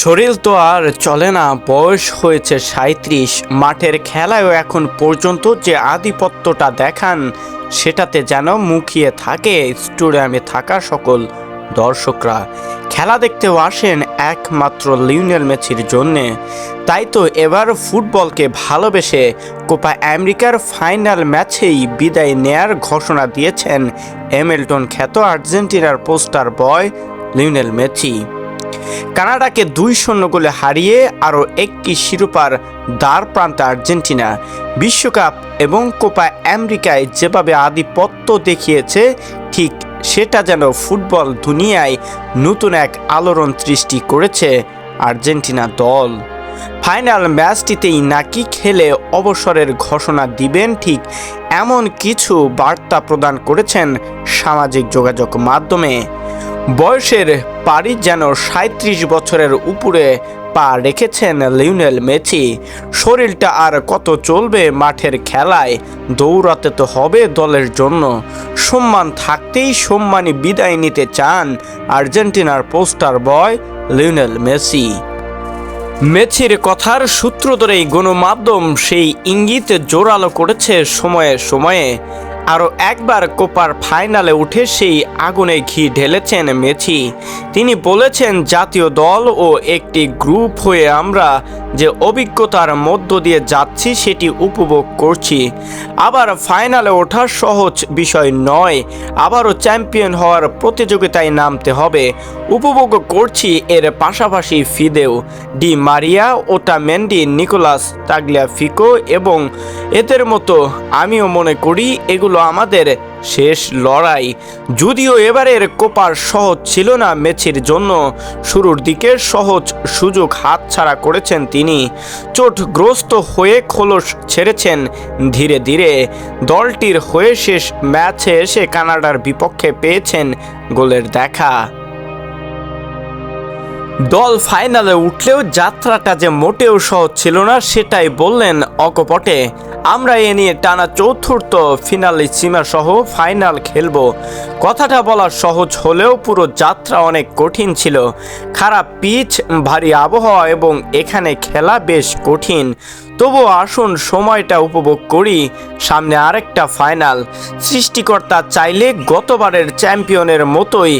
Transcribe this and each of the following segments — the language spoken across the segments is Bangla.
শরীর তো আর চলে না, বয়স হয়েছে ৩৭। মাঠের খেলায়ও এখন পর্যন্ত যে আধিপত্যটা দেখান সেটাতে যেন মুখিয়ে থাকে স্টেডিয়ামে থাকা সকল দর্শকরা। খেলা দেখতেও আসেন একমাত্র লিওনেল মেসির জন্যে। তাই তো এবার ফুটবলকে ভালোবেসে কোপা আমেরিকার ফাইনাল ম্যাচেই বিদায় নেয়ার ঘোষণা দিয়েছেন হ্যামিল্টন খ্যাত আর্জেন্টিনার পোস্টার বয় লিওনেল মেসি। কানাডাকে ২-০ গোলে হারিয়ে আরও একটি শিরোপার দ্বার প্রান্তে আর্জেন্টিনা। বিশ্বকাপ এবং কোপা আমেরিকায় যেভাবে আধিপত্য দেখিয়েছে, ঠিক সেটা যেন ফুটবল দুনিয়ায় নতুন এক আলোড়ন সৃষ্টি করেছে আর্জেন্টিনা দল। ফাইনাল ম্যাচটিতেই নাকি খেলে অবসরের ঘোষণা দিবেন, ঠিক এমন কিছু বার্তা প্রদান করেছেন সামাজিক যোগাযোগ মাধ্যমে। বয়সের পারি যেন ৩৭ বছরের উপরে পা রেখেছেন লিওনেল মেসি। শরীরটা আর কত চলবে মাঠের খেলায়, দৌড়াতে তো হবে দলের জন্য। সম্মান থাকতেই সম্মানী বিদায় নিতে চান আর্জেন্টিনার পোস্টার বয় লিওনেল মেসি। মেসির কথার সূত্র ধরেই গণমাধ্যম সেই ইঙ্গিত জোরালো করেছে সময়ে সময়ে। আরও একবার কোপার ফাইনালে উঠে সেই আগুনে ঘি ঢেলেছেন মেসি। তিনি বলেছেন, জাতীয় দল ও একটি গ্রুপ হয়ে আমরা যে অভিজ্ঞতার মধ্য দিয়ে যাচ্ছি সেটি উপভোগ করছি। আবার ফাইনালে ওঠা সহজ বিষয় নয়, আবারও চ্যাম্পিয়ন হওয়ার প্রতিযোগিতায় নামতে হবে। উপভোগ করছি এর পাশাপাশি Fideo, Di Maria, Otamendi, Nicolas Tagliafico এবং এদের মতো। আমিও মনে করি এগুলো আমাদের শেষ লড়াই। যদিও এবারের কোপার সহজ ছিল না মেসির জন্য, শুরুর দিকে সহজ সুযোগ হাতছাড়া করেছেন তিনি। চোটগ্রস্ত হয়ে খোলস ছেড়েছেন ধীরে ধীরে। দলটির হয়ে শেষ ম্যাচে এসে কানাডার বিপক্ষে পেয়েছেন গোলের দেখা। দল ফাইনালে উঠলেও যাত্রাটা যে মোটেও সহজ ছিল না সেটাই বললেন অকপটে। আমরা এ নিয়ে টানা চতুর্থ ফিনালিসিমা সহ ফাইনাল খেলব। কথাটা বলা সহজ হলেও পুরো যাত্রা অনেক কঠিন ছিল। খারাপ পিচ, ভারী আবহাওয়া এবং এখানে খেলা বেশ কঠিন। তবুও আসুন সময়টা উপভোগ করি। সামনে আরেকটা ফাইনাল। সৃষ্টিকর্তা চাইলে গতবারের চ্যাম্পিয়নের মতোই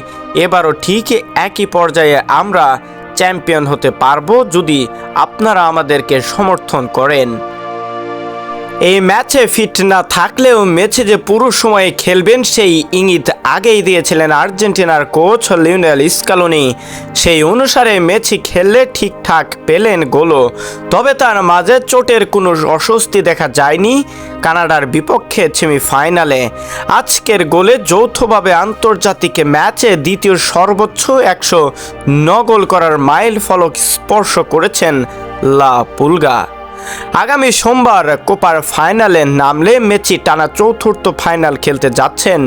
এবারও ঠিক একই পর্যায়ে আমরা চ্যাম্পিয়ন হতে পারবো যদি আপনারা আমাদেরকে সমর্থন করেন। এই ম্যাচে ফিট না থাকলেও ম্যাচে যে পুরো সময়ে খেলবেন সেই ইঙ্গিত আগেই দিয়েছিলেন আর্জেন্টিনার কোচ লিওনেল স্কালোনি। সেই অনুসারে মেসি খেললে ঠিকঠাক পেলেন গোলও। তবে তার মাঝে চোটের কোনো অস্বস্তি দেখা যায়নি কানাডার বিপক্ষে সেমিফাইনালে। আজকের গোলে যৌথভাবে আন্তর্জাতিক ম্যাচে দ্বিতীয় সর্বোচ্চ ১০৯ গোল করার মাইল ফলক স্পর্শ করেছেন লা পুলগা। আগামী সোমবার কোপার ফাইনালে নামলে মেসি টানা চতুর্থ ফাইনাল খেলতে যাচ্ছেন।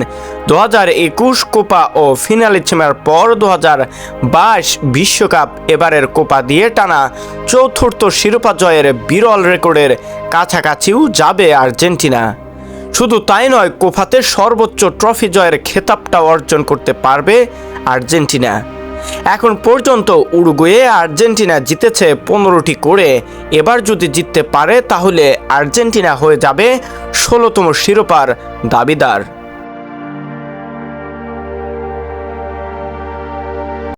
২০২১ কোপা ও ফিনালিসিমার পর ২০২২ বিশ্বকাপ এবারের কোপা দিয়ে টানা চতুর্থ শিরোপা জয়ের বিরল রেকর্ডের কাছাকাছিও যাবে আর্জেন্টিনা। শুধু তাই নয়, কোপাতে সর্বোচ্চ ট্রফি জয়ের খেতাবটা অর্জন করতে পারবে আর্জেন্টিনা। এখন পর্যন্ত উরুগুয়ে আর্জেন্টিনা জিতেছে ১৫টি করে। এবার যদি জিততে পারে তাহলে আর্জেন্টিনা হয়ে যাবে ১৬তম শিরোপার দাবিদার।